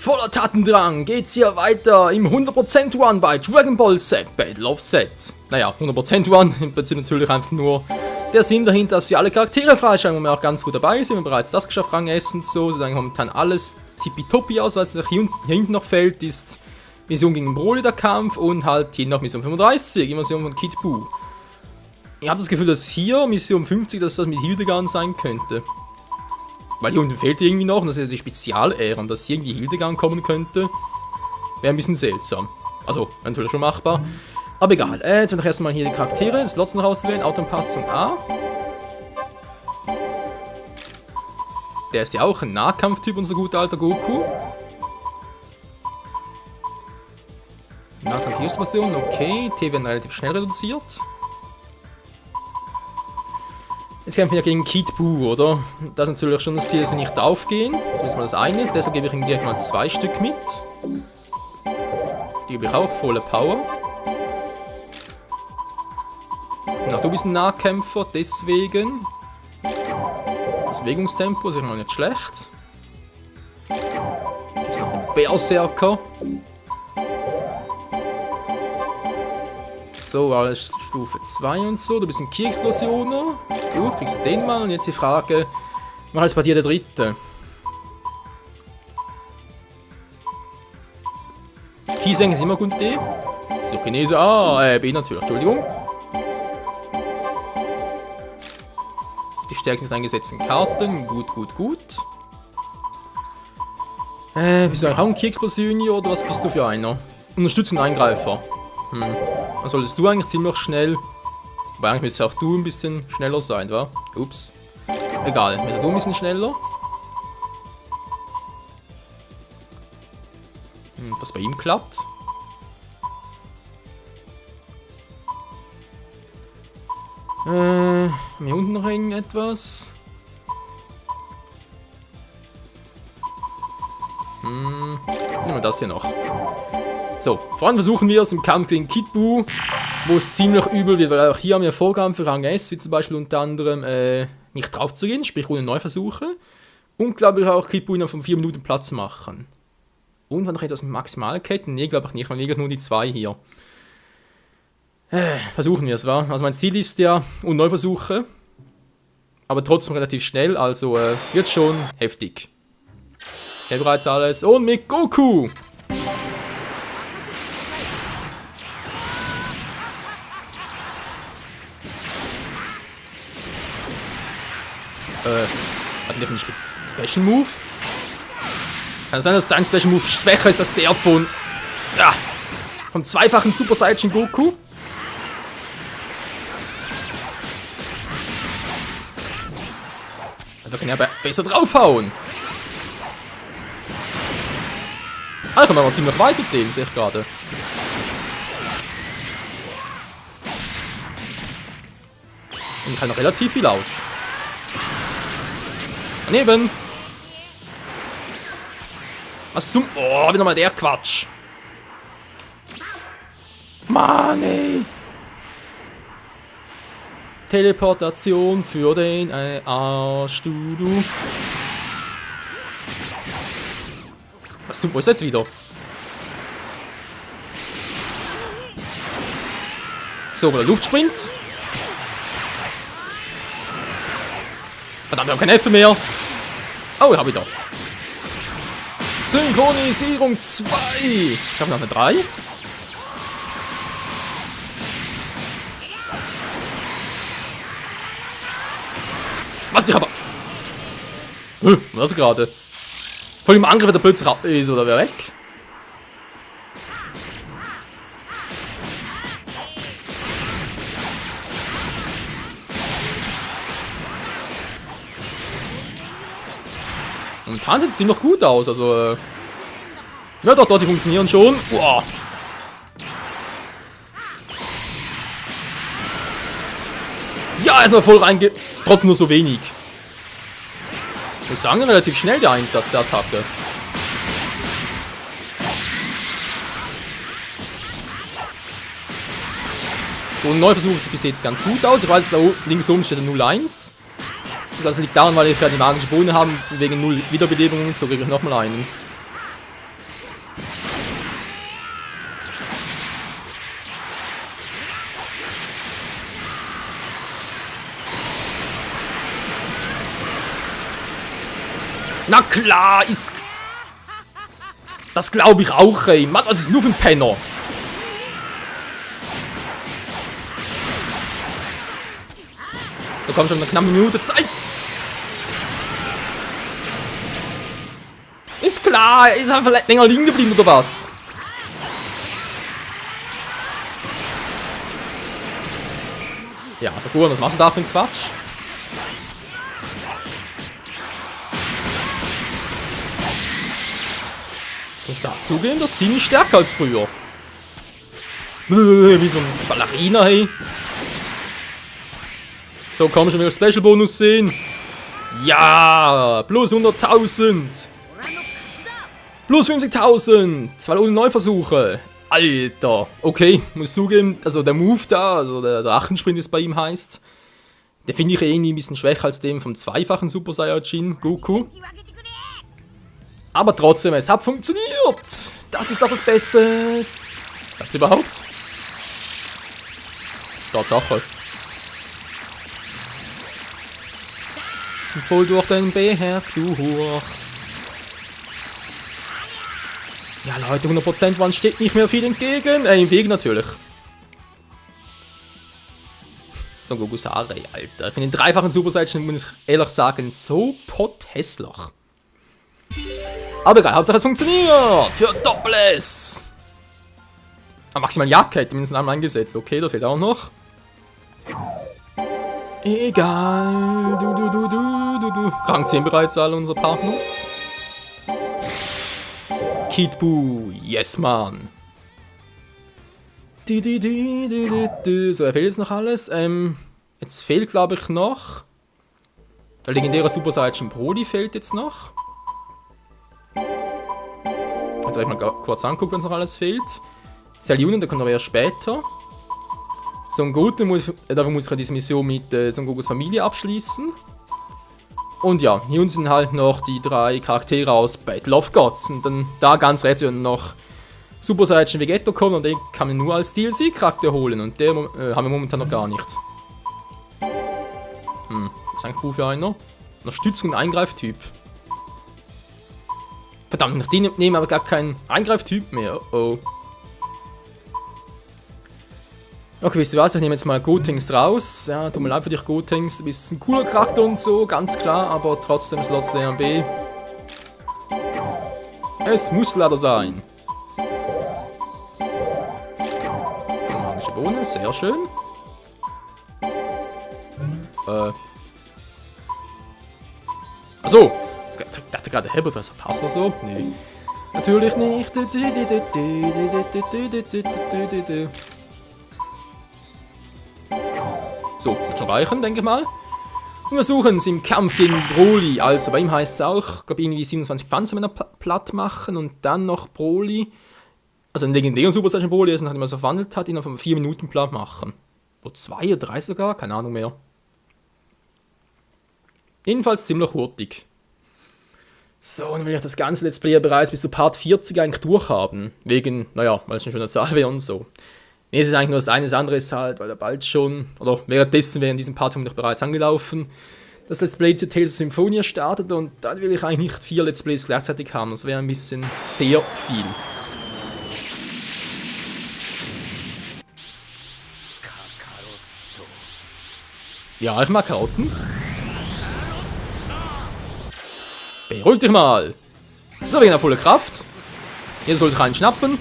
Voller Tatendrang geht's hier weiter im 100% Run bei Dragon Ball Z Battle of Z. Naja, 100% Run, im Prinzip natürlich einfach nur der Sinn dahinter, dass wir alle Charaktere freischalten, wo wir auch ganz gut dabei sind. Wir haben bereits das geschafft, Rang S und so. Sieht eigentlich momentan alles tippitoppi aus. Was hier hinten noch fehlt, ist Mission gegen Broly, der Kampf, und halt hier noch Mission 35, die Mission von Kid Buu. Ich habe das Gefühl, dass hier Mission 50, dass das mit Hildegard sein könnte. Weil hier unten fehlt irgendwie noch, und das ist ja die Spezial-Ära, und dass irgendwie Hildegard kommen könnte, wäre ein bisschen seltsam. Also, natürlich schon machbar. Aber egal, jetzt will ich erstmal hier die Charaktere, das Slots noch auswählen, Autoanpassung A. Der ist ja auch ein Nahkampftyp, unser guter alter Goku. Nahkampf-Explosion, okay, T werden relativ schnell reduziert. Jetzt kämpfen wir gegen Kid Buu, oder? Das ist natürlich schon das Ziel, dass sie nicht aufgehen. Zumindest mal das eine. Deshalb gebe ich ihm direkt mal 2 Stück mit. Die gebe ich auch volle Power. Na, du bist ein Nahkämpfer, deswegen. Das Bewegungstempo ist mal nicht schlecht. Das ist noch ein Berserker. So, alles Stufe 2 und so. Du bist ein Ki-Explosioner. Gut, kriegst du den mal. Und jetzt die Frage, mach jetzt bei dir der dritte. Ki-Senken ist immer eine gute Idee. So, Chinese, B natürlich, Entschuldigung. Die stärksten eingesetzten Karten, gut. Bist du eigentlich auch ein Ki-Explosion oder was bist du für einer? Unterstützung Eingreifer. Dann solltest du eigentlich ziemlich schnell. Aber eigentlich müsste auch du ein bisschen schneller sein, wa? Ups. Egal, müsste du ein bisschen schneller. Was bei ihm klappt. Hier unten noch irgendetwas. Nehmen wir das hier noch. So, vor allem versuchen wir es im Kampf gegen Kid Buu, wo es ziemlich übel wird, weil auch hier haben wir Vorgaben für Rang S, wie zum Beispiel unter anderem nicht drauf zu gehen, sprich ohne Neuversuche. Und glaube ich auch Kid Buu innerhalb von 4 Minuten Platz machen. Und war noch etwas mit Maximalketten? Ne, glaube ich nicht, man liegt nur die 2 hier. Versuchen wir es, wa? Also mein Ziel ist ja ohne Neuversuche, aber trotzdem relativ schnell, also wird schon heftig. Okay, bereits alles. Und mit Goku! Hatten wir einen Special Move? Kann es sein, dass sein Special Move schwächer ist als der von. Ja! Vom zweifachen Super Saiyan Goku? Da kann er aber besser draufhauen. Ah, da kommen wir aber ziemlich weit mit dem, sehe ich gerade. Und ich halte noch relativ viel aus. Daneben. Was zum... Oh, wieder mal der Quatsch. Mann, ey. Teleportation für den Arschdudu. Was zum... Wo ist er jetzt wieder? So, wo der Luftsprint. Verdammt, wir haben keine Hälfte mehr. Oh, ich habe wieder. Synchronisierung 2. Ich habe noch eine 3. Was? Ich habe... Was gerade? Voll im Angriff, wenn der plötzlich ist oder wer weg? Momentan sieht es noch gut aus, also ja doch, die funktionieren schon. Boah. Ja, erstmal voll reinge... Trotzdem nur so wenig. Ich muss sagen, relativ schnell der Einsatz der Attacke. So, ein Neuversuch sieht bis jetzt ganz gut aus. Ich weiß, da links oben steht der 0-1. Und das liegt daran, weil ich ja die magische Bohne habe, wegen 0 Wiederbelebungen, so kriege ich nochmal einen. Na klar, ist... Das glaube ich auch, ey. Mann, was ist nur für ein Penner? So, komm schon, eine knappe Minute Zeit. Ist klar, er ist einfach länger liegen geblieben, oder was? Ja, also gut, was machst du da für ein Quatsch? Ich muss zugeben, das Team ist stärker als früher. Wie so ein Ballerina, hey. So, kann man schon wieder Special Bonus sehen. Ja, plus 100.000. Plus 50.000. 2 Neuversuche. Alter. Okay, muss zugeben, also der Move da, also der Drachensprint, ist bei ihm heißt, der finde ich irgendwie ein bisschen schwächer als dem vom zweifachen Super Saiyajin Goku. Aber trotzdem, es hat funktioniert. Das ist doch das Beste. Klappt's überhaupt? Tatsache. Voll durch den Berg durch. Ja Leute, 100% Wand steht nicht mehr viel entgegen. Im Weg natürlich. So ein Goku Sare, Alter. Ich finde den dreifachen Super Saiyan, muss ich ehrlich sagen, so pothässlich. Aber egal, Hauptsache es funktioniert. Für Doppel-S. Maximal Jacke hätte mindestens einmal eingesetzt. Okay, da fehlt auch noch. Egal. Rang 10 bereits alle unsere Partner. Kid Buu. Yes, man. So, er fehlt jetzt noch alles. Jetzt fehlt, glaube ich, noch. Der legendäre Super Saiyan Broly fehlt jetzt noch. Also, ich mal kurz angucken, wenn es noch alles fehlt. Cell Union, der kommt aber erst später. Son Goku dafür muss ich diese Mission mit Son Gokus Familie abschließen. Und ja, hier unten sind halt noch die 3 Charaktere aus Battle of Gods. Und dann da ganz rechts werden noch Super Saiyan Vegeta kommen und den kann man nur als DLC-Charakter holen. Und den haben wir momentan noch gar nicht. Was ist eigentlich cool für einer? Unterstützung und Eingreiftyp. Verdammt, die nehmen aber gar keinen Eingreiftyp mehr. Oh. Okay, wisst ihr was? Ich nehme jetzt mal Gotenks raus. Ja, tut mir leid für dich, Gotenks. Du bist ein cooler Charakter und so, ganz klar, aber trotzdem Slots LB. Es muss leider sein. Magische Bonus, sehr schön. Achso! Ich dachte gerade, Herbert, was passt das so? Nee. Natürlich nicht. So, wird schon reichen, denke ich mal. Und wir suchen es im Kampf gegen Broly. Also bei ihm heißt es auch, ich glaube irgendwie 27 Panzermänner platt machen und dann noch Broly. Also einen legendären Super Saiyan Broly, nachdem er so verwandelt hat, ihn auf 4 Minuten platt machen. Oder 2 oder 3 sogar, keine Ahnung mehr. Jedenfalls ziemlich hurtig. So, dann will ich das ganze Let's Play bereits bis zu Part 40 eigentlich durchhaben. Wegen, naja, weil es eine schöne Zahl wäre und so. Nee, es ist eigentlich nur das eine, das andere ist halt, weil er bald schon, oder währenddessen wäre in diesem Part noch bereits angelaufen, das Let's Play zu Tales of Symphonia startet und dann will ich eigentlich nicht 4 Let's Plays gleichzeitig haben. Das wäre ein bisschen sehr viel. Ja, ich mag Karotten. Beruhig dich mal. So, wir gehen auf volle Kraft. Ihr sollt reinschnappen.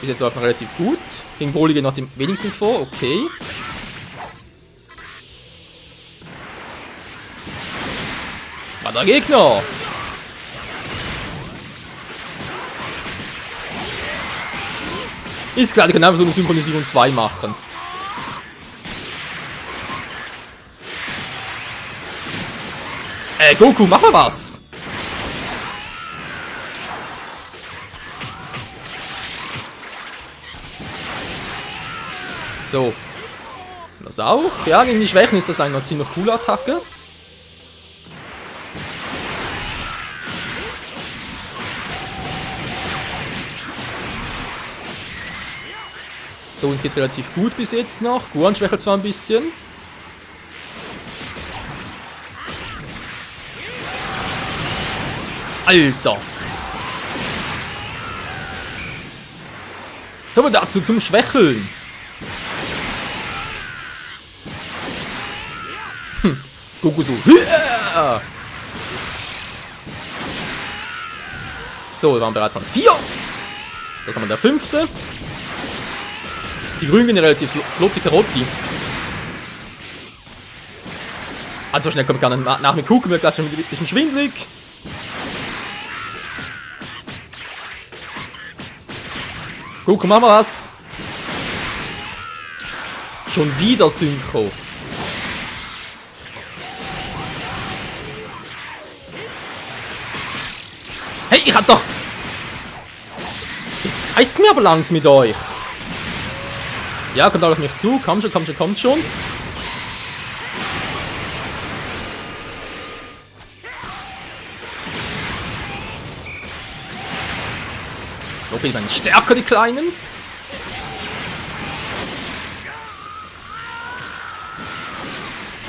Bis jetzt läuft noch relativ gut. Gegen Broly geht noch dem wenigsten vor, okay. War der Gegner! Ist klar, die können einfach so eine Synchronisierung 2 machen. Goku, mach mal was! So. Das auch. Ja, gegen die Schwächen ist das eine ziemlich coole Attacke. So, uns geht relativ gut bis jetzt noch. Guan schwächelt zwar ein bisschen. Alter! Aber dazu zum Schwächeln. Goku so. So, wir waren bereits von 4. Das haben wir der 5. Die Grünen gehen relativ flott, die Karotti. Also schnell kommt gar nicht nach mir gucken, mir gleich schon ein bisschen schwindelig. Goku, mach mal was. Schon wieder Synchro. Hey, ich hab doch... Jetzt reißt mir aber langsam mit euch. Ja, kommt alle auf mich zu. Kommt schon, kommt schon, kommt schon. Okay, dann stärker die Kleinen.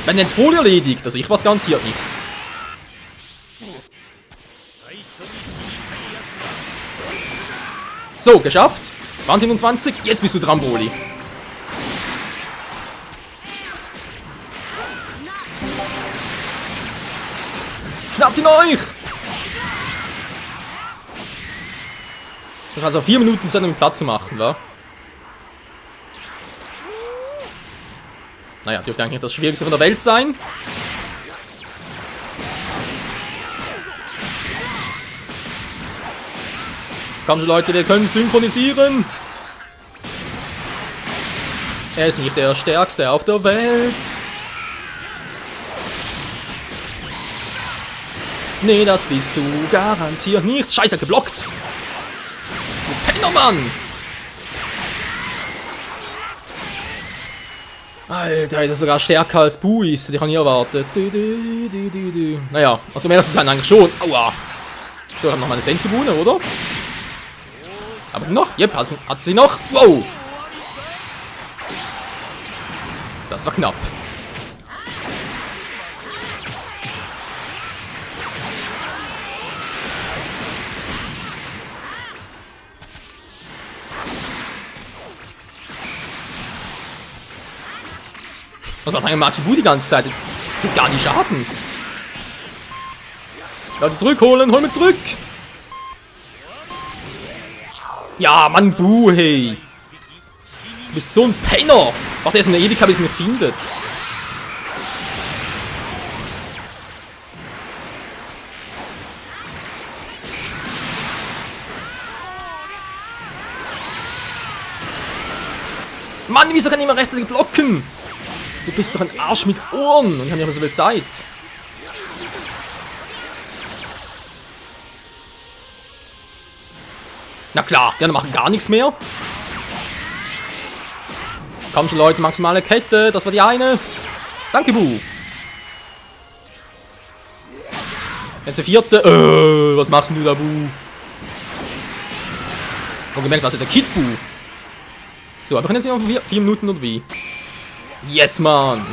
Wenn jetzt Poli erledigt, also ich was garantiert nicht. So, geschafft. Waren 27, jetzt bist du dran, Broly. Schnappt ihn euch! Das hat also 4 Minuten Zeit, um Platz zu machen, wa? Naja, dürfte eigentlich nicht das Schwierigste von der Welt sein. Kommt schon, Leute, wir können synchronisieren. Er ist nicht der Stärkste auf der Welt. Nee, das bist du garantiert nicht. Scheiße, geblockt. Du Penner, Mann. Alter, das ist sogar stärker als Buis. Die kann ich erwartet. Naja, also mehr das ist eigentlich schon. Aua. So, haben noch mal eine Sensibune, oder? Aber noch? Yep, hat sie noch. Wow. Das war knapp. Was macht eigentlich Machibu die ganze Zeit? Kriegt gar nicht Schaden. Leute, zurückholen, hol mich zurück. Ja, Mann, Bu, hey. Du bist so ein Penner. Macht erst eine Ewigkeit, bis er mich findet. Mann, wieso kann ich immer rechtzeitig blocken? Du bist doch ein Arsch mit Ohren und ich habe nicht mehr so viel Zeit. Na klar, die anderen machen gar nichts mehr. Komm schon, Leute, maximale Kette, das war die eine. Danke, Bu. Jetzt der 4. Was machst denn du da, Bu? Und gemerkt, was ist der Kid, Bu? So, aber können jetzt noch 4 Minuten oder wie? Yes, Mann!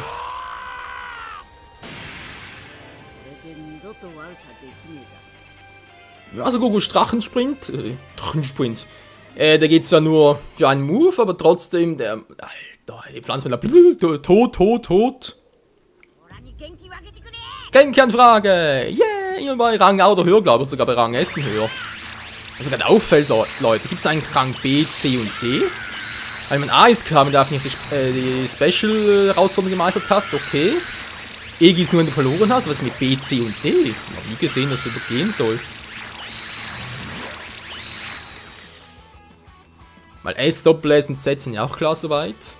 Ja, also Gokus Drachensprint. Drachensprint. Der geht zwar nur für einen Move, aber trotzdem, der. Alter, die Pflanze mit der. Tot. Genki-Anfrage! Yeah! Immer bei Rang A oder höher, glaube ich, sogar bei Rang S höher. Was mir gerade auffällt, Leute, gibt es eigentlich Rang B, C und D? Weil man A ist klar, man darf nicht die Special-Herausforderung gemeistert hast, okay. E gibt es nur, wenn du verloren hast, was ist mit B, C und D? Ich habe nie gesehen, dass das übergehen soll. Weil S, Doppel S und Z sind ja auch klar soweit.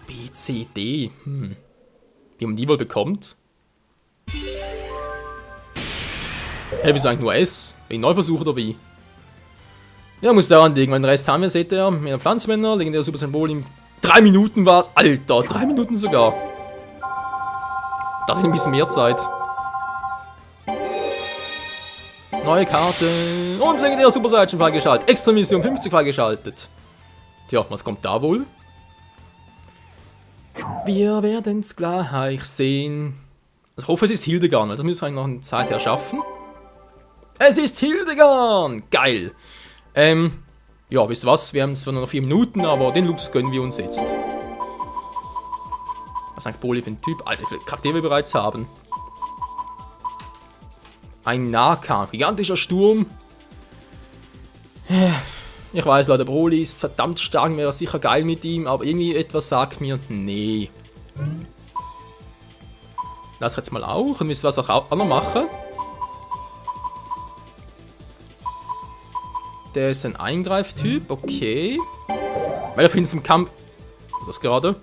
B, C, D. Wie man die wohl bekommt? Hey, wieso eigentlich nur S? Wegen Neuversuch oder wie? Ja, muss daran liegen, weil den Rest haben wir, seht ihr, mehr Pflanzenmänner, legendäre Super Symbol im 3 Minuten war... Alter, 3 Minuten sogar. Da hatte ich ein bisschen mehr Zeit. Neue Karte. Und legendäre Super Saiyan freigeschaltet. Extra Mission 50 freigeschaltet. Tja, was kommt da wohl? Wir werden es gleich sehen. Also, ich hoffe, es ist Hildegard, weil das müssen wir noch eine Zeit her schaffen. Es ist Hildegard! Geil! Ja, wisst ihr was? Wir haben zwar nur noch 4 Minuten, aber den Luxus gönnen wir uns jetzt. Was ist eigentlich Poli für ein Typ? Alter, wie viele Charaktere wir bereits haben. Ein Nahkampf, gigantischer Sturm. Ich weiß, Leute, Broly ist verdammt stark, wäre sicher geil mit ihm, aber irgendwie etwas sagt mir, nee. Das jetzt mal auch. Und wisst ihr, was ich auch noch mache? Der ist ein Eingreiftyp, okay. Weil er findet im Kampf... Was ist das gerade?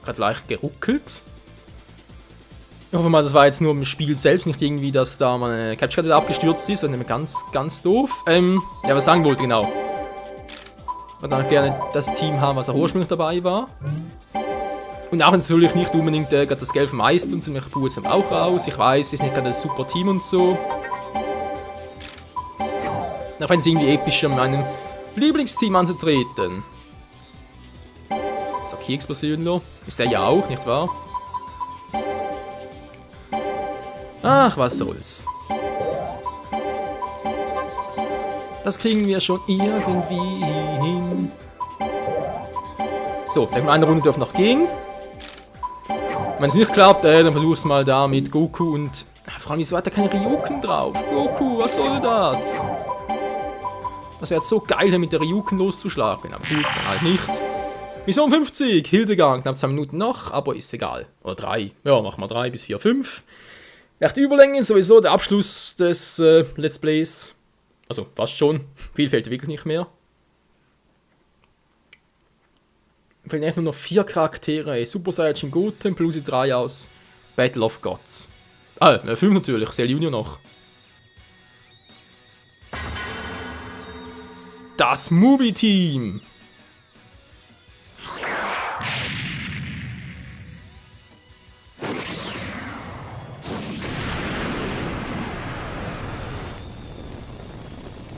Gerade leicht geruckelt. Ich hoffe mal, das war jetzt nur im Spiel selbst, nicht irgendwie, dass da meine Capture Card abgestürzt ist, sondern ganz, ganz doof. Ja, was sagen wollte, genau. Ich würde auch gerne das Team haben, was auch ursprünglich dabei war. Und auch natürlich nicht unbedingt gerade das Geld vom Meister und so, ich puhe jetzt auch raus. Ich weiß, es ist nicht gerade das super Team und so. Auch wenn es irgendwie epischer, meinem Lieblingsteam anzutreten. So, Kieksperson ist der ja auch, nicht wahr? Ach, was soll's. Das kriegen wir schon irgendwie hin. So, eine Runde dürfen noch gehen. Wenn es nicht klappt, dann versuch's mal da mit Goku und... Vor allem, wieso hat er keine Ryuken drauf? Goku, was soll das? Das wäre jetzt so geil, hier mit der Ryuken loszuschlagen. Aber gut, dann halt nicht. Mission 50, Hildegard, knapp 2 Minuten noch, aber ist egal. Oder 3. Ja, machen wir 3 bis 4, 5. Nach der Überlänge ist sowieso der Abschluss des Let's Plays. Also fast schon. Viel fehlt wirklich nicht mehr. Fehlen eigentlich nur noch 4 Charaktere. Super Saiyan Goten, plus 3 aus Battle of Gods. 5 natürlich, Cell Junior noch. Das Movie-Team.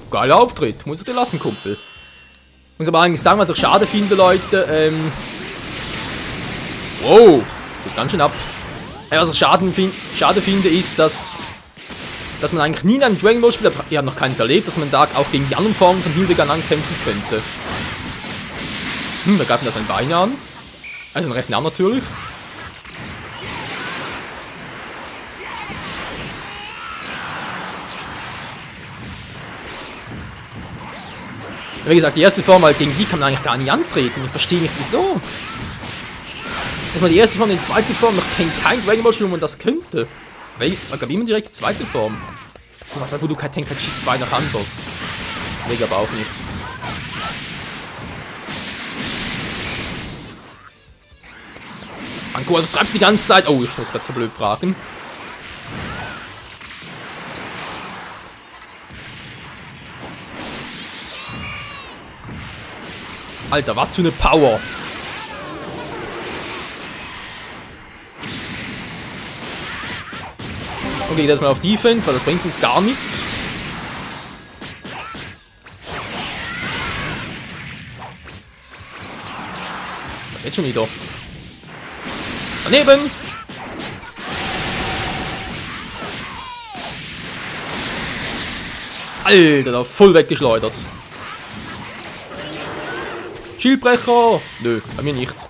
Geiler Auftritt, muss ich dir lassen, Kumpel. Muss aber eigentlich sagen, was ich schade finde, Leute. Wow, geht ganz schön ab. Was ich schade finde, ist, dass man eigentlich nie in einem Dragon Ball Spiel, ich habe noch keines erlebt, dass man da auch gegen die anderen Formen von Hildegard ankämpfen könnte. Da greifen da sein Bein an. Also einen rechten Arm natürlich. Wie gesagt, die erste Form, halt, gegen die kann man eigentlich gar nicht antreten. Ich verstehe nicht, wieso. Erstmal die erste Form, die zweite Form. Ich kenne kein Dragon Ball Spiel, wo man das könnte. Ich glaube immer direkt die zweite Form. Bei Budokai Tenkaichi 2 noch anders. Mega aber auch nicht. Anko, was treibst du die ganze Zeit? Oh, ich muss gerade so blöd fragen. Alter, was für eine Power! Okay, das mal auf Defense, weil das bringt uns gar nichts. Was jetzt schon wieder? Daneben! Alter, da voll weggeschleudert. Schildbrecher! Nö, bei mir nicht.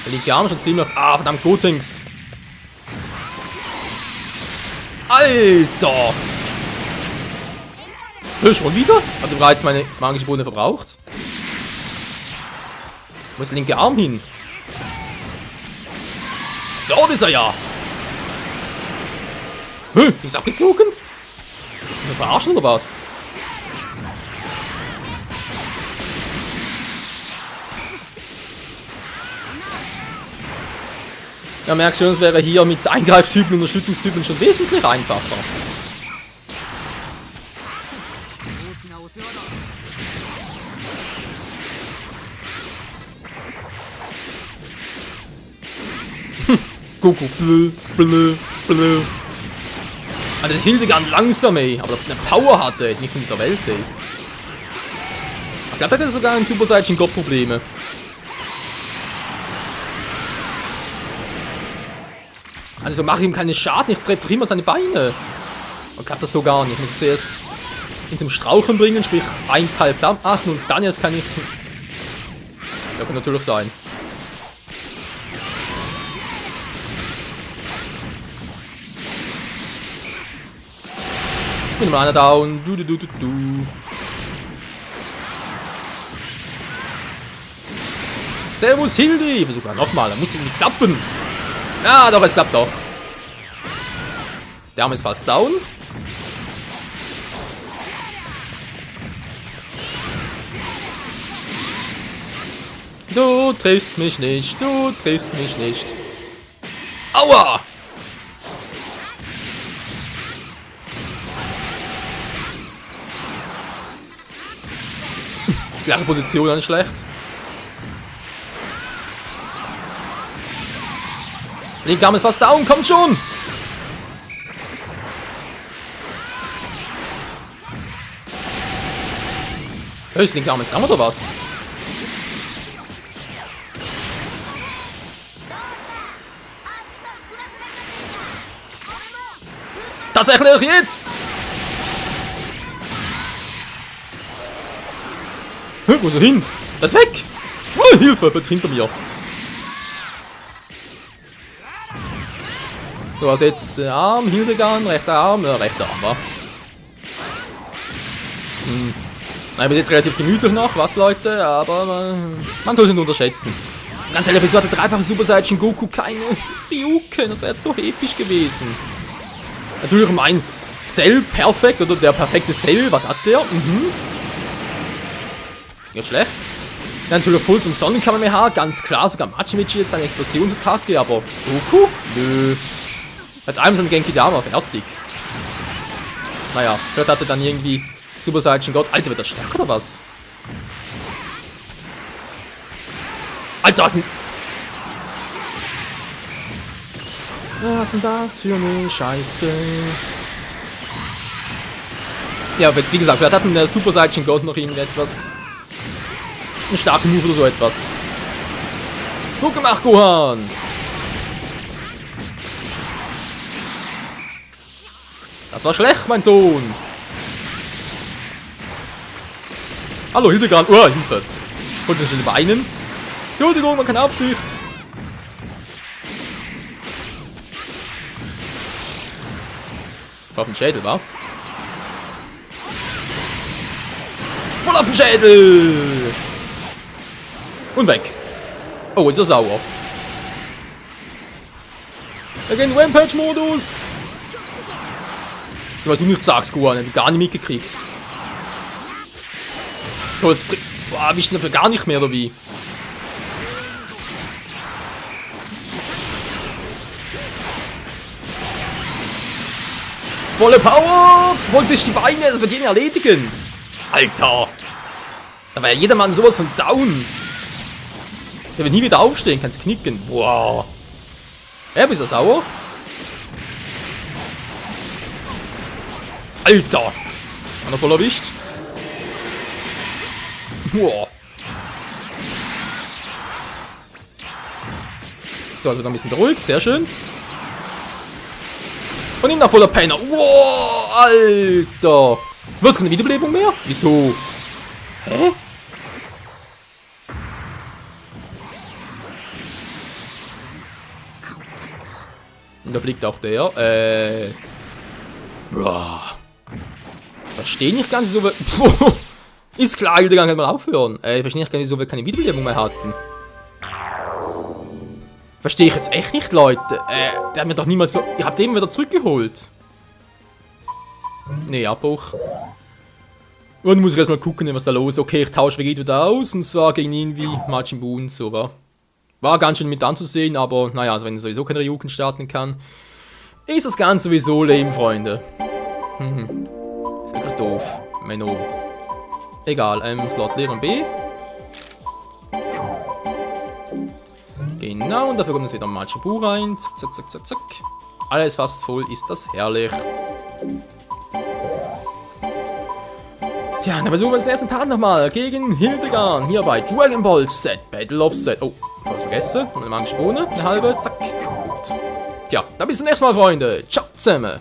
Der linke Arm schon ziemlich... Ah, verdammt, Gotings! Alter! Schon wieder? Hat er bereits meine magische Bohne verbraucht? Wo ist der linke Arm hin? Dort ist er ja! Ist abgezogen? Ist er verarschen oder was? Ja, merkt schon, es wäre hier mit Eingreiftypen und Unterstützungstypen schon wesentlich einfacher. Goku, blö, blö, blö. Ah, das Hildegard langsam, ey. Aber eine Power hat er, nicht von dieser Welt, ey. Ich glaube, der hat sogar ein Super Saiyan God Probleme. Also mache ich ihm keinen Schaden, ich treffe doch immer seine Beine. Ich glaube das so gar nicht. Ich muss ihn zuerst ihn zum Straucheln bringen, sprich ein Teil platt machen und dann erst kann ich... Ja, kann natürlich sein. Mit einem einer down. Du. Servus Hildi! Versuch mal nochmal, da muss irgendwie klappen. Ja, doch, es klappt doch. Der Arm ist fast down. Du triffst mich nicht, du triffst mich nicht. Aua! Gleiche Position, dann schlecht. Linker Arm ist fast down, kommt schon! Hey, linker Arm ist down oder was? Tatsächlich jetzt! Wo ist er hin? Er ist weg! Oh, Hilfe, plötzlich hinter mir. So, also jetzt der Arm, Hildegard, rechter Arm, rechter Arm, wa? Nein, bis jetzt relativ gemütlich noch, was Leute, aber man soll es nicht unterschätzen. Ganz ehrlich, wieso hat der dreifache Super Saiyan Goku keine Ryuken? Das wäre jetzt so episch gewesen. Natürlich mein Cell perfekt, oder der perfekte Cell, was hat der? Nicht schlecht. Ja, natürlich Full und Sonnenkamehameha, ganz klar, sogar Machimechi jetzt eine Explosionsattacke, aber Goku? Nö. Hat einem seinen Genki Dama fertig. Naja, vielleicht hat er dann irgendwie Super Saiyan God. Alter, wird er stärker oder was? Alter, was denn? Was ist denn das für eine Scheiße? Ja, wie gesagt, vielleicht hat der Super Saiyan God noch irgendetwas. Einen starken Move oder so etwas. Gut gemacht, Gohan! Das war schlecht, mein Sohn! Hallo, Hildegard! Oh, Hilfe! Wollte sich in den Beinen? Entschuldigung, man keine Absicht! Auf den Schädel, wa? Voll auf den Schädel! Und weg. Oh, ist er sauer. Wir gehen in den Rampage-Modus. Was du nicht sagst, Gohan, hab ich gar nicht mitgekriegt. So, jetzt boah, bist du dafür gar nicht mehr, oder wie? Volle Power! Voll sich die Beine, das wird jeden erledigen. Alter! Da war ja jedermann sowas von down. Der wird nie wieder aufstehen, kannst knicken. Wow. Ja, bist du sauer? Alter! Hat er voll erwischt? Wow. So, also wieder ein bisschen beruhigt, sehr schön. Und ihm nach voller Penner. Wow, Alter! Was, keine Wiederbelebung mehr? Wieso? Hä? Und da fliegt auch der. Boah. Ich verstehe nicht ganz, so. Ist klar, Hildegard kann mal aufhören. Ich verstehe nicht ganz, wieso wir keine Wiederbelebung mehr hatten. Verstehe ich jetzt echt nicht, Leute. Der hat mir doch niemals so. Ich hab den wieder zurückgeholt. Nee, Abbruch. Und muss ich erstmal gucken, was da los ist. Okay, ich tausche Vegeta wieder aus. Und zwar gegen ihn wie Majin Buu und so, wa? War ganz schön mit anzusehen, aber naja, also wenn ich sowieso keine Ryuken starten kann, ist das Ganze sowieso lame, Freunde. Ist wieder doof. Menno. Egal, Slot leeren B. Genau, und dafür kommt jetzt wieder Machibu rein. Zack, zack, zack, zack, zack. Alles fast voll, ist das herrlich. Tja, dann versuchen wir den ersten Part nochmal gegen Hildegard. Hier bei Dragon Ball Z, Battle of Z. Oh, fast vergessen. Eine magische Bohne, eine halbe, zack. Gut. Tja, dann bis zum nächsten Mal, Freunde. Ciao zusammen.